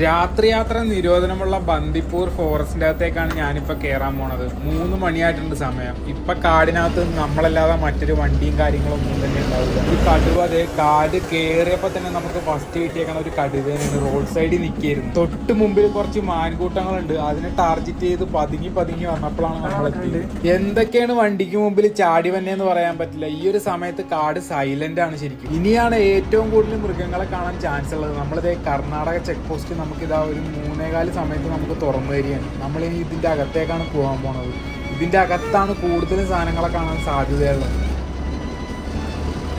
രാത്രി യാത്ര നിരോധനമുള്ള ബന്ദിപ്പൂർ ഫോറസ്റ്റിന്റെ അകത്തേക്കാണ് ഞാനിപ്പോ കയറാൻ പോണത്. 3 മണിയായിട്ടുണ്ട് സമയം. ഇപ്പൊ കാടിനകത്ത് നമ്മളല്ലാതെ മറ്റൊരു വണ്ടിയും കാര്യങ്ങളും ഒന്നും തന്നെ ഉണ്ടാവില്ല. ഈ കടുവ അതേ കാട് കയറിയപ്പോ തന്നെ നമുക്ക് ഫസ്റ്റ് കിട്ടിയേക്കണ ഒരു കടുവേനാണ്. റോഡ് സൈഡിൽ നിൽക്കായിരുന്നു. തൊട്ട് മുമ്പിൽ കുറച്ച് മാൻകൂട്ടങ്ങളുണ്ട്. അതിനെ ടാർഗറ്റ് ചെയ്ത് പതുങ്ങി വന്നപ്പോഴാണ് നമ്മളെത്തിയത്. എന്തൊക്കെയാണ് വണ്ടിക്ക് മുമ്പിൽ ചാടി വന്നേന്ന് പറയാൻ പറ്റില്ല. ഈ ഒരു സമയത്ത് കാട് സൈലന്റ് ആണ് ശരിക്കും. ഇനിയാണ് ഏറ്റവും കൂടുതൽ മൃഗങ്ങളെ കാണാൻ ചാൻസ് ഉള്ളത്. നമ്മളിതേ കർണാടക ചെക്ക് പോസ്റ്റ് നമുക്കിതാ ഒരു 3:15 സമയത്ത് നമുക്ക് തുറന്നു തരികയാണ്. നമ്മളിനി ഇതിന്റെ അകത്തേക്കാണ് പോകാൻ പോണത്. ഇതിന്റെ അകത്താണ് കൂടുതലും സാധനങ്ങളെ കാണാൻ സാധ്യതയുള്ളത്.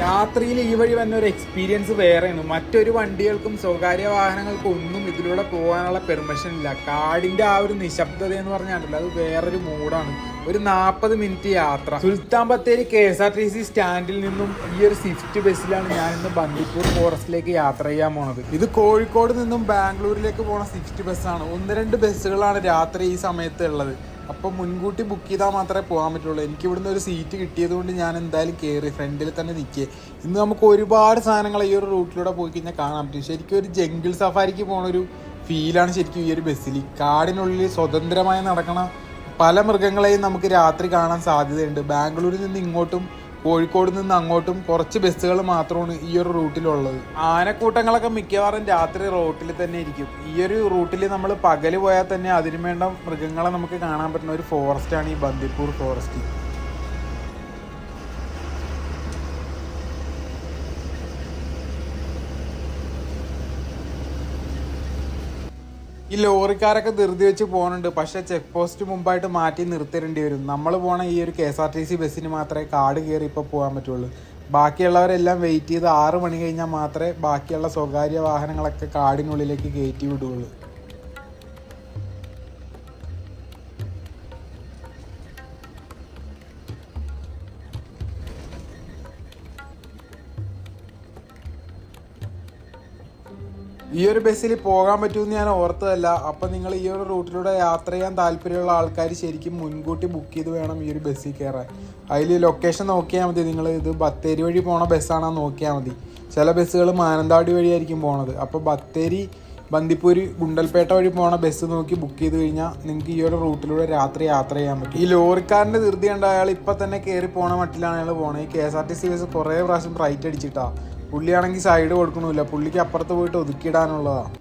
രാത്രിയിൽ ഈ വഴി വന്ന ഒരു എക്സ്പീരിയൻസ് വേറെയാണ്. മറ്റൊരു വണ്ടികൾക്കും സ്വകാര്യ വാഹനങ്ങൾക്കും ഒന്നും ഇതിലൂടെ പോകാനുള്ള പെർമിഷൻ ഇല്ല. കാടിന്റെ ആ ഒരു നിശബ്ദത എന്ന് പറഞ്ഞാൽ അത് വേറൊരു മൂഡാണ്. ഒരു 40 മിനിറ്റ് യാത്ര. സുൽത്താൻ ബത്തേരി KSRTC സ്റ്റാൻഡിൽ നിന്നും ഈ ഒരു സ്വിഫ്റ്റ് ബസ്സിലാണ് ഞാൻ ഇന്ന് ബന്ദിപ്പൂർ ഫോറസ്റ്റിലേക്ക് യാത്ര ചെയ്യാൻ പോണത്. ഇത് കോഴിക്കോട് നിന്നും ബാംഗ്ലൂരിലേക്ക് പോണ സ്വിഫ്റ്റ് ബസ്സാണ്. 1-2 ബസ്സുകളാണ് രാത്രി ഈ സമയത്ത് ഉള്ളത്. അപ്പോൾ മുൻകൂട്ടി ബുക്ക് ചെയ്താൽ മാത്രമേ പോകാൻ പറ്റുള്ളൂ. എനിക്ക് ഇവിടുന്ന് ഒരു സീറ്റ് കിട്ടിയത് കൊണ്ട് ഞാൻ എന്തായാലും കയറി ഫ്രണ്ടിൽ തന്നെ നിൽക്കുക. ഇന്ന് നമുക്ക് ഒരുപാട് സാധനങ്ങൾ ഈ ഒരു റൂട്ടിലൂടെ പോയി കഴിഞ്ഞാൽ കാണാൻ പറ്റും. ശരിക്കും ഒരു ജംഗിൾ സഫാരിക്ക് പോണ ഒരു ഫീലാണ് ശരിക്കും ഈ ഒരു ബസ്സിൽ. കാടിനുള്ളിൽ സ്വതന്ത്രമായി നടക്കണ പല മൃഗങ്ങളെയും നമുക്ക് രാത്രി കാണാൻ സാധ്യതയുണ്ട്. ബാംഗ്ലൂരിൽ നിന്ന് ഇങ്ങോട്ടും കോഴിക്കോട് നിന്ന് അങ്ങോട്ടും കുറച്ച് ബസ്സുകൾ മാത്രമാണ് ഈ ഒരു റൂട്ടിലുള്ളത്. ആനക്കൂട്ടങ്ങളൊക്കെ മിക്കവാറും രാത്രി റോട്ടിൽ തന്നെ ഇരിക്കും. ഈ ഒരു റൂട്ടിൽ നമ്മൾ പകല് പോയാൽ തന്നെ അതിനു വേണ്ട മൃഗങ്ങളെ നമുക്ക് കാണാൻ പറ്റുന്ന ഒരു ഫോറസ്റ്റാണ് ഈ ബന്ദിപ്പൂർ ഫോറസ്റ്റ്. ഈ ലോറിക്കാരൊക്കെ ധൃതി വെച്ച് പോകുന്നുണ്ട്. പക്ഷെ ചെക്ക് പോസ്റ്റ് മുമ്പായിട്ട് മാറ്റി നിർത്തിരേണ്ടി വരും. നമ്മൾ പോണ ഈ ഒരു KSRTC ബസ്സിന് മാത്രമേ കാട് കയറി ഇപ്പോൾ പോകാൻ പറ്റുള്ളൂ. ബാക്കിയുള്ളവരെല്ലാം വെയിറ്റ് ചെയ്ത് 6 മണി കഴിഞ്ഞാൽ മാത്രമേ ബാക്കിയുള്ള സ്വകാര്യ വാഹനങ്ങളൊക്കെ കാടിനുള്ളിലേക്ക് കയറ്റി വിടുകയുള്ളൂ. ഈ ഒരു ബസ്സിൽ പോകാൻ പറ്റുമെന്ന് ഞാൻ ഓർത്തതല്ല. അപ്പം നിങ്ങൾ ഈ ഒരു റൂട്ടിലൂടെ യാത്ര ചെയ്യാൻ താല്പര്യമുള്ള ആൾക്കാർ ശരിക്കും മുൻകൂട്ടി ബുക്ക് ചെയ്ത് വേണം ഈ ഒരു ബസ്സിൽ കയറാൻ. അതിൽ ലൊക്കേഷൻ നോക്കിയാൽ മതി. നിങ്ങൾ ഇത് ബത്തേരി വഴി പോണ ബസ്സാണെന്ന് നോക്കിയാൽ മതി. ചില ബസ്സുകൾ മാനന്തവാടി വഴിയായിരിക്കും പോണത്. അപ്പോൾ ബത്തേരി, ബന്ദിപ്പൂർ, ഗുണ്ടൽപേട്ട വഴി പോണ ബസ് നോക്കി ബുക്ക് ചെയ്ത് കഴിഞ്ഞാൽ നിങ്ങൾക്ക് ഈ ഒരു റൂട്ടിലൂടെ രാത്രി യാത്ര ചെയ്യാൻ പറ്റും. ഈ ലോറിക്കാരൻ്റെ ധൃതി കണ്ട അയാൾ ഇപ്പം തന്നെ കയറി പോണ മട്ടിലാണ് അയാൾ പോണത്. ഈ KSRTC ബസ് കുറേ പ്രാവശ്യം റൈറ്റ് അടിച്ചിട്ടാ. പുള്ളിയാണെങ്കിൽ സൈഡ് കൊടുക്കണമില്ല. പുള്ളിക്ക് അപ്പുറത്ത് പോയിട്ട് ഒതുക്കിയിടാനുള്ളതാണ്.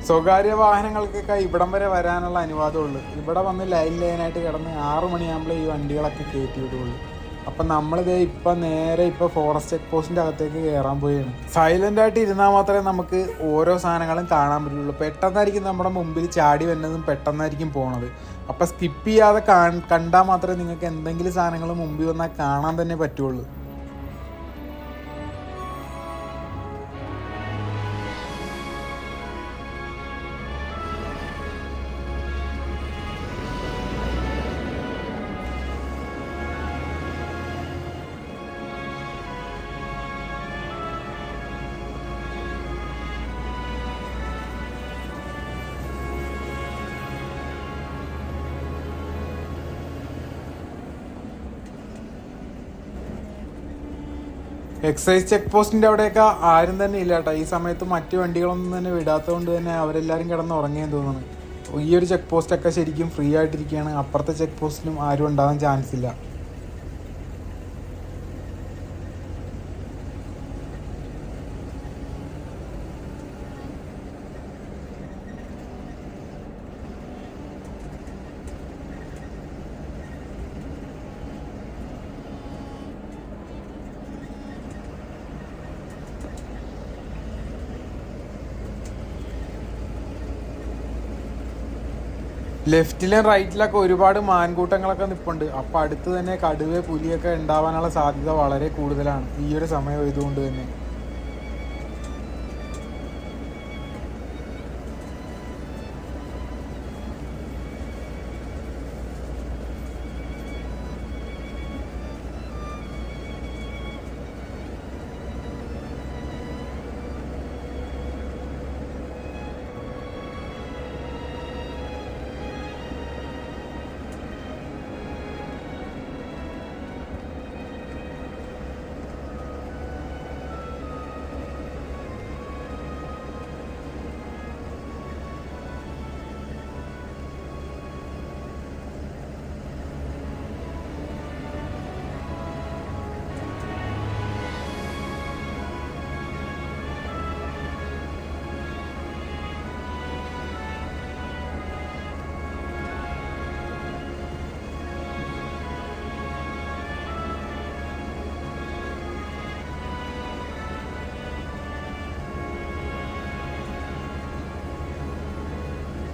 സ്വകാര്യ വാഹനങ്ങൾക്കൊക്കെ ഇവിടം വരെ വരാനുള്ള അനുവാദമുള്ളൂ. ഇവിടെ വന്ന് ലൈനായിട്ട് കിടന്ന് 6 മണിയാകുമ്പോൾ ഈ വണ്ടികളൊക്കെ കയറ്റി വിടുകയുള്ളൂ. അപ്പം നമ്മളിത് നേരെ ഫോറസ്റ്റ് ചെക്ക് പോസ്റ്റിൻ്റെ അകത്തേക്ക് കയറാൻ പോവുകയാണ്. സൈലൻ്റായിട്ട് ഇരുന്നാൽ മാത്രമേ നമുക്ക് ഓരോ സാധനങ്ങളും കാണാൻ പറ്റുള്ളൂ. പെട്ടെന്നായിരിക്കും നമ്മുടെ മുമ്പിൽ ചാടി വരുന്നതും പെട്ടെന്നായിരിക്കും പോണത്. അപ്പം സ്കിപ്പ് ചെയ്യാതെ കണ്ടാൽ മാത്രമേ നിങ്ങൾക്ക് എന്തെങ്കിലും സാധനങ്ങൾ മുമ്പിൽ വന്നാൽ കാണാൻ തന്നെ പറ്റുള്ളൂ. എക്സൈസ് ചെക്ക് പോസ്റ്റിൻ്റെ അവിടെയൊക്കെ ആരും തന്നെ ഇല്ല കേട്ടോ. ഈ സമയത്ത് മറ്റു വണ്ടികളൊന്നും തന്നെ വിടാത്തത് കൊണ്ട് തന്നെ അവരെല്ലാവരും കിടന്ന് ഉറങ്ങിയെന്ന് തോന്നുന്നു. ഈ ഒരു ചെക്ക് പോസ്റ്റൊക്കെ ശരിക്കും ഫ്രീ ആയിട്ടിരിക്കുകയാണ്. അപ്പുറത്തെ ചെക്ക് പോസ്റ്റിലും ആരും ഉണ്ടാകാൻ ചാൻസ് ഇല്ല. ലെഫ്റ്റിലും റൈറ്റിലൊക്കെ ഒരുപാട് മാൻകൂട്ടങ്ങളൊക്കെ നിൽപ്പുണ്ട്. അപ്പം അടുത്ത് തന്നെ കടുവ പുലിയൊക്കെ ഉണ്ടാവാനുള്ള സാധ്യത വളരെ കൂടുതലാണ് ഈ ഒരു സമയം ഇതുകൊണ്ട് തന്നെ.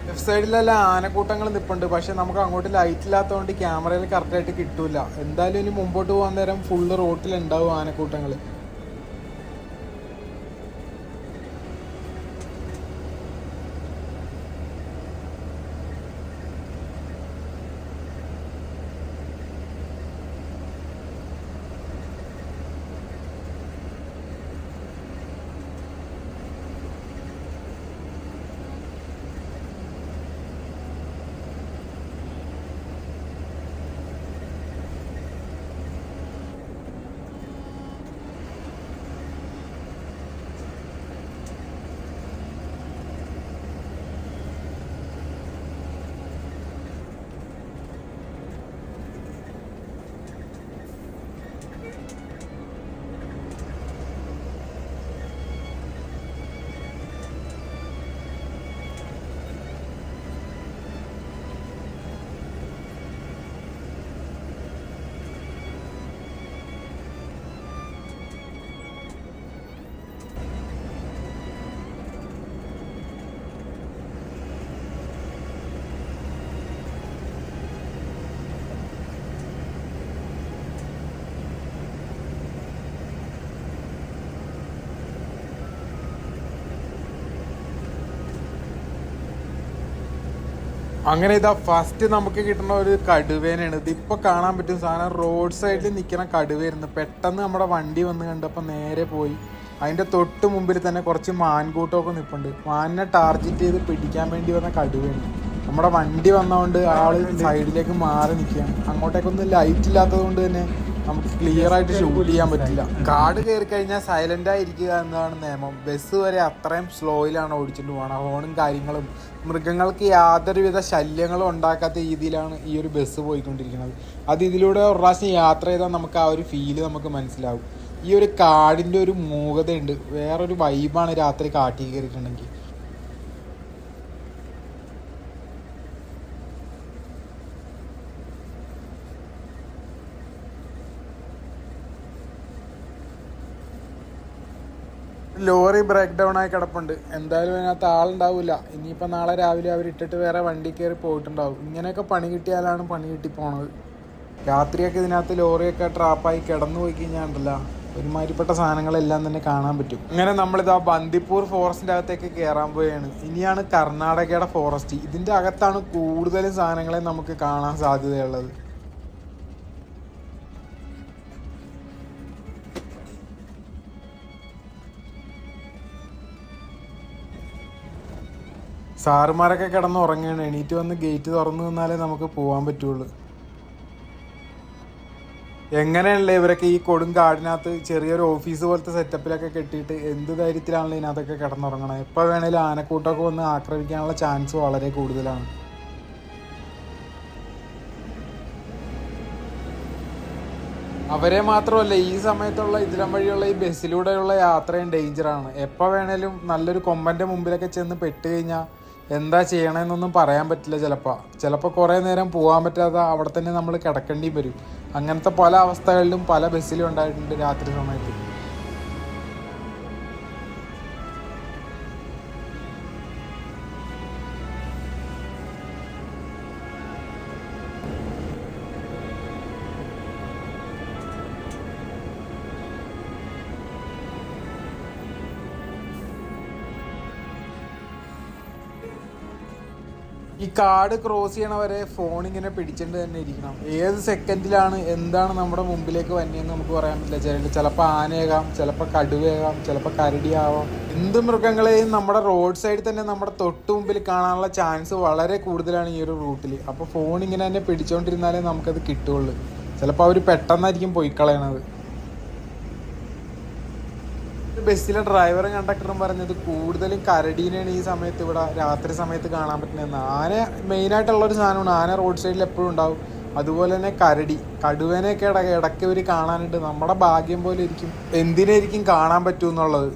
ലെഫ്റ്റ് സൈഡിലെല്ലാം ആനക്കൂട്ടങ്ങൾ നിൽപ്പുണ്ട്. പക്ഷെ നമുക്ക് അങ്ങോട്ട് ലൈറ്റ് ഇല്ലാത്തതുകൊണ്ട് ക്യാമറയിൽ കറക്റ്റായിട്ട് കിട്ടൂല. എന്തായാലും ഇനി മുമ്പോട്ട് പോകാൻ നേരം ഫുള്ള് റോട്ടിലുണ്ടാവും ആനക്കൂട്ടങ്ങൾ. അങ്ങനെ ഇതാ ഫസ്റ്റ് നമുക്ക് കിട്ടുന്ന ഒരു കടുവേനാണ്. ഇതിപ്പോൾ കാണാൻ പറ്റും സാധനം റോഡ് സൈഡിൽ നിൽക്കുന്ന കടുവയായിരുന്നു. പെട്ടെന്ന് നമ്മുടെ വണ്ടി വന്ന് കണ്ടപ്പോൾ നേരെ പോയി. അതിൻ്റെ തൊട്ട് മുമ്പിൽ തന്നെ കുറച്ച് മാൻകൂട്ടമൊക്കെ നിൽപ്പുണ്ട്. മാനിനെ ടാർഗറ്റ് ചെയ്ത് പിടിക്കാൻ വേണ്ടി വന്ന കടുവയാണ്. നമ്മുടെ വണ്ടി വന്നതുകൊണ്ട് ആള് സൈഡിലേക്ക് മാറി നിൽക്കുകയാണ്. അങ്ങോട്ടേക്കൊന്നും ലൈറ്റ് ഇല്ലാത്തത് കൊണ്ട് തന്നെ നമുക്ക് ക്ലിയർ ആയിട്ട് ഷൂട്ട് ചെയ്യാൻ പറ്റില്ല. കാട് കയറി കഴിഞ്ഞാൽ സൈലന്റ് ആയിരിക്കുക എന്നതാണ് നിയമം. ബസ് വരെ അത്രയും സ്ലോയിലാണ് ഓടിച്ചിട്ട് പോകണം. ഹോണും കാര്യങ്ങളും മൃഗങ്ങൾക്ക് യാതൊരുവിധ ശല്യങ്ങളും ഉണ്ടാക്കാത്ത രീതിയിലാണ് ഈ ഒരു ബസ് പോയിക്കൊണ്ടിരിക്കുന്നത്. അത് ഇതിലൂടെ ഒരു പ്രാവശ്യം യാത്ര ചെയ്താൽ നമുക്ക് ആ ഒരു ഫീല് നമുക്ക് മനസ്സിലാവും. ഈ ഒരു കാടിൻ്റെ ഒരു മൂകതയുണ്ട്. വേറൊരു വൈബാണ് രാത്രി കാട്ടിൽ കയറിയിട്ടുണ്ടെങ്കിൽ. ലോറി ബ്രേക്ക് ഡൗൺ ആയി കിടപ്പുണ്ട്. എന്തായാലും അതിനകത്ത് ആളുണ്ടാവില്ല. ഇനിയിപ്പോൾ നാളെ രാവിലെ അവർ ഇട്ടിട്ട് വേറെ വണ്ടി കയറി പോയിട്ടുണ്ടാവും. ഇങ്ങനെയൊക്കെ പണി കിട്ടിയാലാണ് പണി കിട്ടി പോണത്. രാത്രിയൊക്കെ ഇതിനകത്ത് ലോറിയൊക്കെ ട്രാപ്പായി കിടന്നു പോയി കഴിഞ്ഞാൽ ഉണ്ടല്ല ഒരുമാതിരിപ്പെട്ട സാധനങ്ങളെല്ലാം തന്നെ കാണാൻ പറ്റും. അങ്ങനെ നമ്മളിതാ ബന്ദിപ്പൂർ ഫോറസ്റ്റിൻ്റെ അകത്തേക്ക് കയറാൻ പോവുകയാണ്. ഇനിയാണ് കർണാടകയുടെ ഫോറസ്റ്റ്. ഇതിൻ്റെ അകത്താണ് കൂടുതലും സാധനങ്ങളെ നമുക്ക് കാണാൻ സാധ്യതയുള്ളത്. സാറുമാരൊക്കെ കിടന്ന് ഉറങ്ങുകയാണ്. എണീറ്റ് വന്ന് ഗേറ്റ് തുറന്നു നിന്നാലേ നമുക്ക് പോകാൻ പറ്റുള്ളൂ. എങ്ങനെയല്ലേ ഇവരൊക്കെ ഈ കൊടും കാടിനകത്ത് ചെറിയൊരു ഓഫീസ് പോലത്തെ സെറ്റപ്പിലൊക്കെ കെട്ടിയിട്ട് എന്ത് ധൈര്യത്തിലാണല്ലോ ഇതിനകത്തൊക്കെ കിടന്നുറങ്ങണം. എപ്പോൾ വേണേലും ആനക്കൂട്ടമൊക്കെ വന്ന് ആക്രമിക്കാനുള്ള ചാൻസ് വളരെ കൂടുതലാണ്. അവരെ മാത്രമല്ല, ഈ സമയത്തുള്ള ഇതിലം വഴിയുള്ള ഈ ബസ്സിലൂടെയുള്ള യാത്രയും ഡേഞ്ചറാണ്. എപ്പോൾ വേണേലും നല്ലൊരു കൊമ്പൻ്റെ മുമ്പിലൊക്കെ ചെന്ന് പെട്ട് കഴിഞ്ഞാൽ എന്താ ചെയ്യണമെന്നൊന്നും പറയാൻ പറ്റില്ല. ചിലപ്പോൾ കുറേ നേരം പോകാൻ പറ്റാതെ അവിടെ തന്നെ നമ്മൾ കിടക്കേണ്ടി വരും. അങ്ങനത്തെ പല അവസ്ഥകളിലും പല ബസ്സിലും ഉണ്ടായിട്ടുണ്ട് രാത്രി സമയത്ത്. ഈ കാട് ക്രോസ് ചെയ്യണവരെ ഫോൺ ഇങ്ങനെ പിടിച്ചിട്ട് തന്നെ ഇരിക്കണം. ഏത് സെക്കൻഡിലാണ് എന്താണ് നമ്മുടെ മുമ്പിലേക്ക് വന്നതെന്ന് നമുക്ക് പറയാൻ പറ്റില്ല. ചിലപ്പോൾ ആനയാകാം, ചിലപ്പോൾ കടുവയാകാം, ചിലപ്പോൾ കരടിയാവാം. എന്ത് മൃഗങ്ങളെയും നമ്മുടെ റോഡ് സൈഡിൽ തന്നെ നമ്മുടെ തൊട്ട് മുമ്പിൽ കാണാനുള്ള ചാൻസ് വളരെ കൂടുതലാണ് ഈ ഒരു റൂട്ടിൽ. അപ്പോൾ ഫോൺ ഇങ്ങനെ തന്നെ പിടിച്ചുകൊണ്ടിരുന്നാലേ നമുക്കത് കിട്ടുള്ളൂ. ചിലപ്പോൾ അവർ പെട്ടെന്നായിരിക്കും പോയി കളയണത്. ബസ്സിലെ ഡ്രൈവറും കണ്ടക്ടറും പറഞ്ഞത് കൂടുതലും കരടീനെയാണ് ഈ സമയത്ത് ഇവിടെ രാത്രി സമയത്ത് കാണാൻ പറ്റുന്നതെന്ന്. ആന മെയിനായിട്ടുള്ളൊരു സാധനമാണ്. ആന റോഡ് സൈഡിൽ എപ്പോഴും ഉണ്ടാവും. അതുപോലെ തന്നെ കടുവേനെയൊക്കെ ഇടയ്ക്ക് ഇവർ കാണാനുണ്ട്. നമ്മുടെ ഭാഗ്യം പോലെ ഇരിക്കും എന്തിനായിരിക്കും കാണാൻ പറ്റുമെന്നുള്ളത്.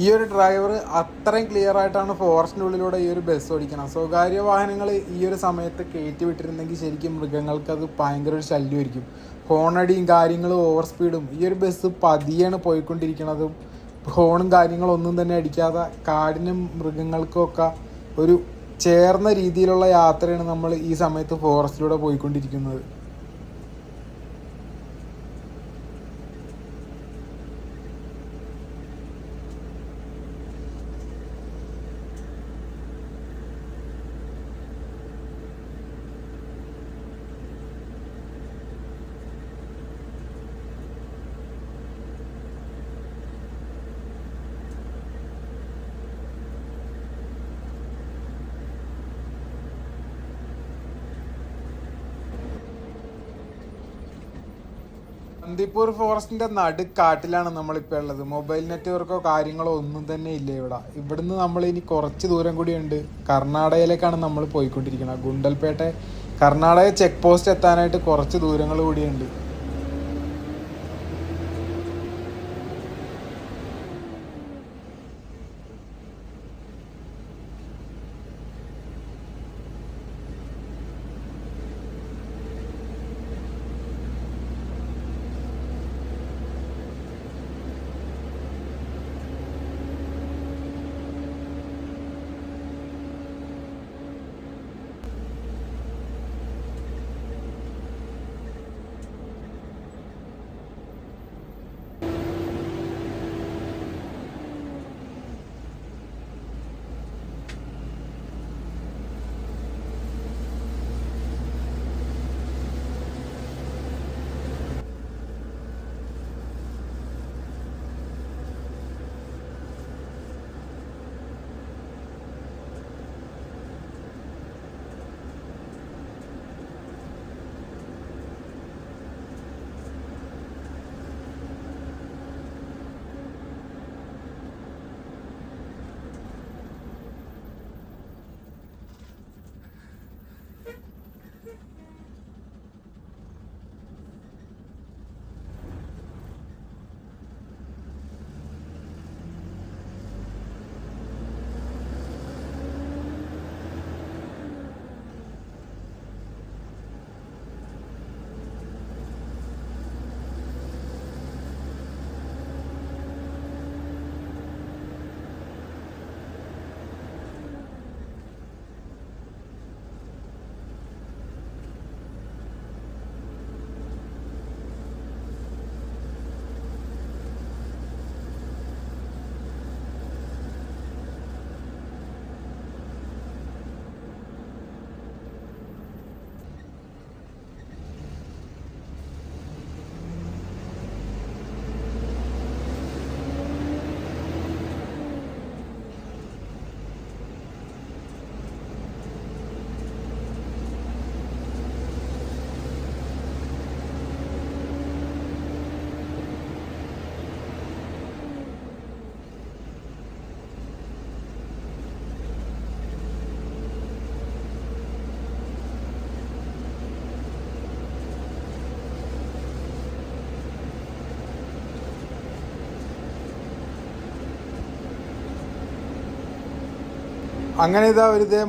ഈ ഒരു ഡ്രൈവർ അത്രയും ക്ലിയർ ആയിട്ടാണ് ഫോറസ്റ്റിൻ്റെ ഉള്ളിലൂടെ ഈ ഒരു ബസ് ഓടിക്കണം. സ്വകാര്യ വാഹനങ്ങൾ ഈ ഒരു സമയത്ത് കയറ്റി വിട്ടിരുന്നെങ്കിൽ ശരിക്കും മൃഗങ്ങൾക്ക് അത് ഭയങ്കര ഒരു ശല്യമായിരിക്കും. ഹോണടിയും കാര്യങ്ങളും ഓവർ സ്പീഡും. ഈ ഒരു ബസ് പതിയാണ് പോയിക്കൊണ്ടിരിക്കുന്നതും ഹോണും കാര്യങ്ങളൊന്നും തന്നെ അടിക്കാതെ കാടിനും മൃഗങ്ങൾക്കും ഒക്കെ ഒരു ചേർന്ന രീതിയിലുള്ള യാത്രയാണ് നമ്മൾ ഈ സമയത്ത് ഫോറസ്റ്റിലൂടെ പോയിക്കൊണ്ടിരിക്കുന്നത്. ബന്ദിപ്പൂർ ഫോറസ്റ്റിന്റെ നടുക്കാട്ടിലാണ് നമ്മളിപ്പോൾ ഉള്ളത്. മൊബൈൽ നെറ്റ്വർക്കോ കാര്യങ്ങളോ ഒന്നും തന്നെ ഇല്ല ഇവിടെ. ഇവിടുന്ന് നമ്മൾ ഇനി കുറച്ച് ദൂരം കൂടിയുണ്ട്, കർണാടകയിലേക്കാണ് നമ്മൾ പോയിക്കൊണ്ടിരിക്കുന്നത്. ഗുണ്ടൽപേട്ട കർണാടക ചെക്ക് പോസ്റ്റ് എത്താനായിട്ട് കുറച്ച് ദൂരങ്ങൾ കൂടിയുണ്ട്. അങ്ങനെ ഇതാ ഒരു ഇതേ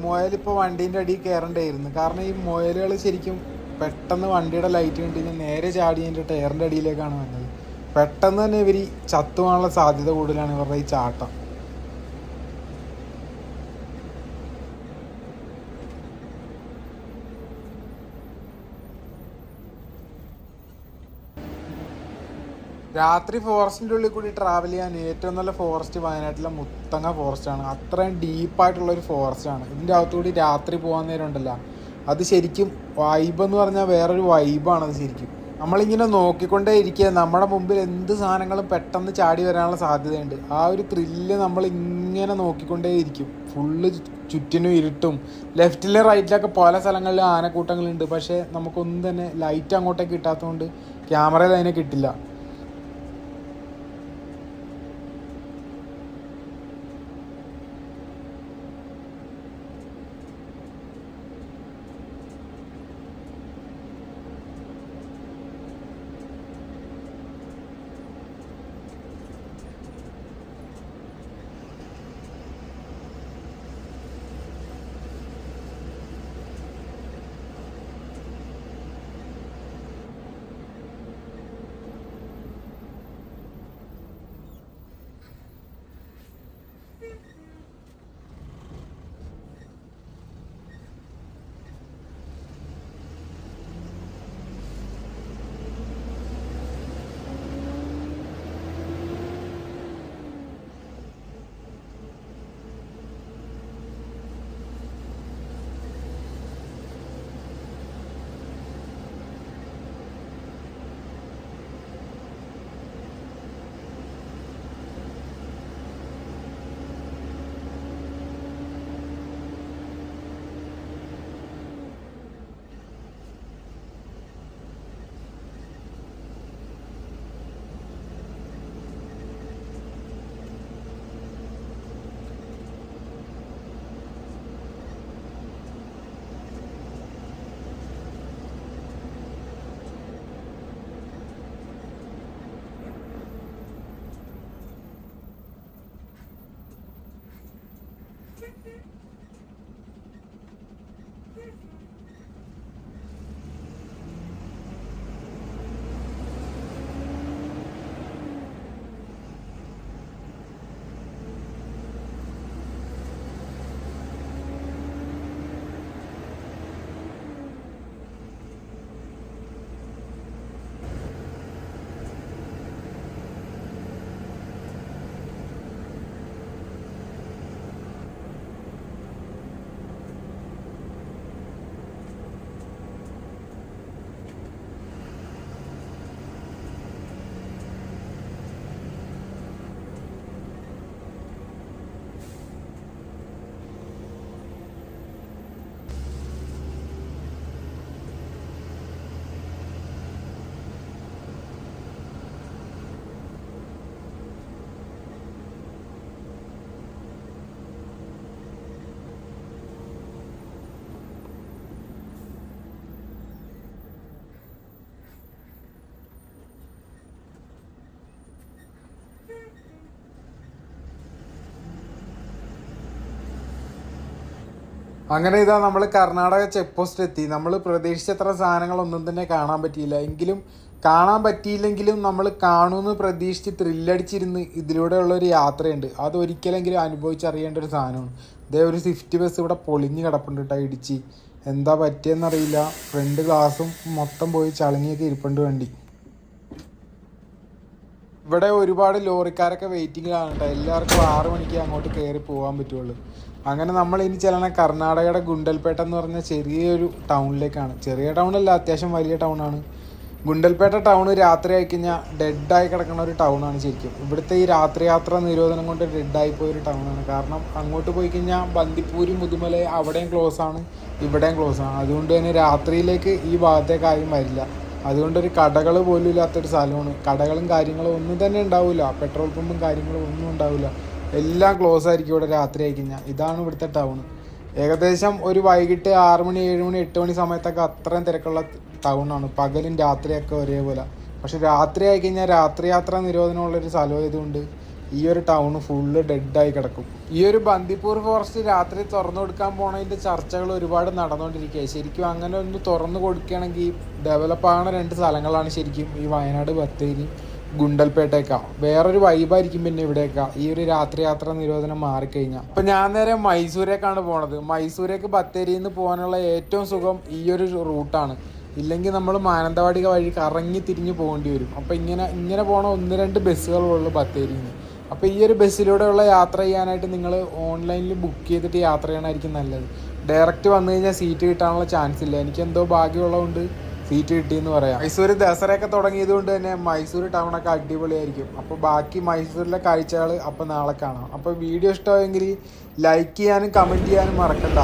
മുയലിപ്പോൾ വണ്ടീൻ്റെ അടിയിൽ കയറേണ്ടായിരുന്നു. കാരണം ഈ മുയലുകൾ ശരിക്കും പെട്ടെന്ന് വണ്ടിയുടെ ലൈറ്റ് കണ്ടിട്ട് നേരെ ചാടി എൻ്റെ ടയറിൻ്റെ അടിയിലേക്കാണ് വന്നത്. പെട്ടെന്ന് തന്നെ ഇവർ ചത്തുവാനുള്ള സാധ്യത കൂടുതലാണ് ഇവരുടെ ഈ ചാട്ടം. രാത്രി ഫോറസ്റ്റിൻ്റെ ഉള്ളിൽ കൂടി ട്രാവൽ ചെയ്യാൻ ഏറ്റവും നല്ല ഫോറസ്റ്റ് വയനാട്ടിലെ മുത്തങ്ങ ഫോറസ്റ്റാണ്. അത്രയും ഡീപ്പായിട്ടുള്ളൊരു ഫോറസ്റ്റാണ്. ഇതിൻ്റെ അകത്തുകൂടി രാത്രി പോകാൻ നേരം ഉണ്ടല്ലോ, അത് ശരിക്കും വൈബ് എന്ന് പറഞ്ഞാൽ വേറൊരു വൈബാണത് ശരിക്കും. നമ്മളിങ്ങനെ നോക്കിക്കൊണ്ടേ ഇരിക്കുക, നമ്മുടെ മുമ്പിൽ എന്ത് സാധനങ്ങളും പെട്ടെന്ന് ചാടി വരാനുള്ള സാധ്യതയുണ്ട്. ആ ഒരു ത്രില്ല് നമ്മളിങ്ങനെ നോക്കിക്കൊണ്ടേ ഇരിക്കും. ഫുള്ള് ചുറ്റിനും ഇരുട്ടും. ലെഫ്റ്റിലും റൈറ്റിലൊക്കെ പല സ്ഥലങ്ങളിലും ആനക്കൂട്ടങ്ങളുണ്ട്. പക്ഷേ നമുക്കൊന്നും തന്നെ ലൈറ്റ് അങ്ങോട്ടേക്ക് കിട്ടാത്തതുകൊണ്ട് ക്യാമറയിൽ അതിനെ കിട്ടില്ല. അങ്ങനെ ഇതാ നമ്മൾ കർണാടക ചെക്ക് പോസ്റ്റ് എത്തി. നമ്മൾ പ്രതീക്ഷിച്ചത്ര സാധനങ്ങളൊന്നും തന്നെ കാണാൻ പറ്റിയില്ല. എങ്കിലും കാണാൻ പറ്റിയില്ലെങ്കിലും നമ്മൾ കാണുമെന്ന് പ്രതീക്ഷിച്ച് ത്രില്ലടിച്ചിരുന്ന് ഇതിലൂടെയുള്ള ഒരു യാത്രയുണ്ട്. അത് ഒരിക്കലെങ്കിലും അനുഭവിച്ചറിയേണ്ട ഒരു സാധനമാണ്. ഇതേ ഒരു സ്വിഫ്റ്റ് ബസ് ഇവിടെ പൊളിഞ്ഞ് കിടപ്പുണ്ട് കേട്ടോ, ഇടിച്ച്. എന്താ പറ്റിയെന്നറിയില്ല. ഫ്രണ്ട് ഗ്ലാസും മൊത്തം പോയി ചളിങ്ങിയൊക്കെ ഇരിപ്പുണ്ട് വണ്ടി. ഇവിടെ ഒരുപാട് ലോറിക്കാരൊക്കെ വെയിറ്റിങ്ങിലാണ് കേട്ടോ. എല്ലാവർക്കും 6 മണിക്ക് അങ്ങോട്ട് കയറി പോകാൻ പറ്റുള്ളൂ. അങ്ങനെ നമ്മൾ ഇനി ചെല്ലണ കർണാടകയുടെ ഗുണ്ടൽപേട്ട എന്ന് പറഞ്ഞ ചെറിയൊരു ടൗണിലേക്കാണ്. ചെറിയ ടൗണല്ല, അത്യാവശ്യം വലിയ ടൗണാണ്. ഗുണ്ടൽപേട്ട ടൗൺ രാത്രി ആയി കഴിഞ്ഞാൽ ഡെഡായി കിടക്കുന്ന ഒരു ടൗണാണ് ശരിക്കും. ഇവിടുത്തെ ഈ രാത്രി യാത്ര നിരോധനം കൊണ്ട് ഡെഡായി പോയൊരു ടൗണാണ്. കാരണം അങ്ങോട്ട് പോയി കഴിഞ്ഞാൽ ബന്ദിപ്പൂര്, മുതുമല അവിടെയും ക്ലോസ് ആണ്, ഇവിടെയും ക്ലോസ് ആണ്. അതുകൊണ്ട് തന്നെ രാത്രിയിലേക്ക് ഈ ഭാഗത്തേക്ക് ആരും വരില്ല. അതുകൊണ്ടൊരു കടകൾ പോലും ഇല്ലാത്തൊരു സ്ഥലമാണ്. കടകളും കാര്യങ്ങളും ഒന്നും തന്നെ ഉണ്ടാവില്ല. പെട്രോൾ പമ്പും കാര്യങ്ങളും ഒന്നും ഉണ്ടാവില്ല. എല്ലാം ക്ലോസ് ആയിരിക്കും ഇവിടെ രാത്രി ആയി കഴിഞ്ഞാൽ. ഇതാണ് ഇവിടുത്തെ ടൗൺ. ഏകദേശം ഒരു വൈകിട്ട് 6 മണി 7 മണി 8 മണി സമയത്തൊക്കെ അത്രയും തിരക്കുള്ള ടൗണാണ്. പകലും രാത്രിയൊക്കെ ഒരേപോലെ. പക്ഷെ രാത്രി ആയി കഴിഞ്ഞാൽ രാത്രി യാത്രാ നിരോധനമുള്ളൊരു സ്ഥലമായതുകൊണ്ട് ഈ ഒരു ടൗൺ ഫുള്ള് ഡെഡായി കിടക്കും. ഈ ഒരു ബന്ദിപ്പൂർ ഫോറസ്റ്റ് രാത്രി തുറന്നു കൊടുക്കാൻ പോണതിൻ്റെ ചർച്ചകൾ ഒരുപാട് നടന്നുകൊണ്ടിരിക്കുക. ശരിക്കും അങ്ങനെ ഒന്ന് തുറന്നു കൊടുക്കുകയാണെങ്കിൽ ഡെവലപ്പ് ആകുന്ന 2 സ്ഥലങ്ങളാണ് ശരിക്കും ഈ വയനാട്, ബത്തേരി, ഗുണ്ടൽപേട്ടയൊക്കെ. വേറൊരു വൈബായിരിക്കും പിന്നെ ഇവിടെയൊക്കെ ഈ ഒരു രാത്രി യാത്രാ നിരോധനം മാറിക്കഴിഞ്ഞാൽ. അപ്പം ഞാൻ നേരെ മൈസൂരേക്കാണ് പോണത്. മൈസൂരേക്ക് ബത്തേരിയിൽ നിന്ന് പോകാനുള്ള ഏറ്റവും സുഖം ഈ ഒരു റൂട്ടാണ്. ഇല്ലെങ്കിൽ നമ്മൾ മാനന്തവാടി വഴി കറങ്ങി തിരിഞ്ഞ് പോകേണ്ടി വരും. അപ്പോൾ ഇങ്ങനെ പോകണ 1-2 ബസ്സുകളുള്ളൂ ബത്തേരിയിൽ നിന്ന്. അപ്പോൾ ഈ ഒരു ബസ്സിലൂടെയുള്ള യാത്ര ചെയ്യാനായിട്ട് നിങ്ങൾ ഓൺലൈനിൽ ബുക്ക് ചെയ്തിട്ട് യാത്ര ചെയ്യണമായിരിക്കും നല്ലത്. ഡയറക്റ്റ് വന്നു കഴിഞ്ഞാൽ സീറ്റ് കിട്ടാനുള്ള ചാൻസ് ഇല്ല. എനിക്കെന്തോ ഭാഗ്യമുള്ളതുകൊണ്ട് സീറ്റ് കിട്ടിയെന്ന് പറയാം. മൈസൂർ ദസറയൊക്കെ തുടങ്ങിയത് കൊണ്ട് തന്നെ മൈസൂർ ടൗണൊക്കെ അടിപൊളിയായിരിക്കും. അപ്പോൾ ബാക്കി മൈസൂരിലെ കാഴ്ചകൾ അപ്പോൾ നാളെ കാണാം. അപ്പോൾ വീഡിയോ ഇഷ്ടമായെങ്കിൽ ലൈക്ക് ചെയ്യാനും കമൻറ്റ് ചെയ്യാനും മറക്കണ്ട.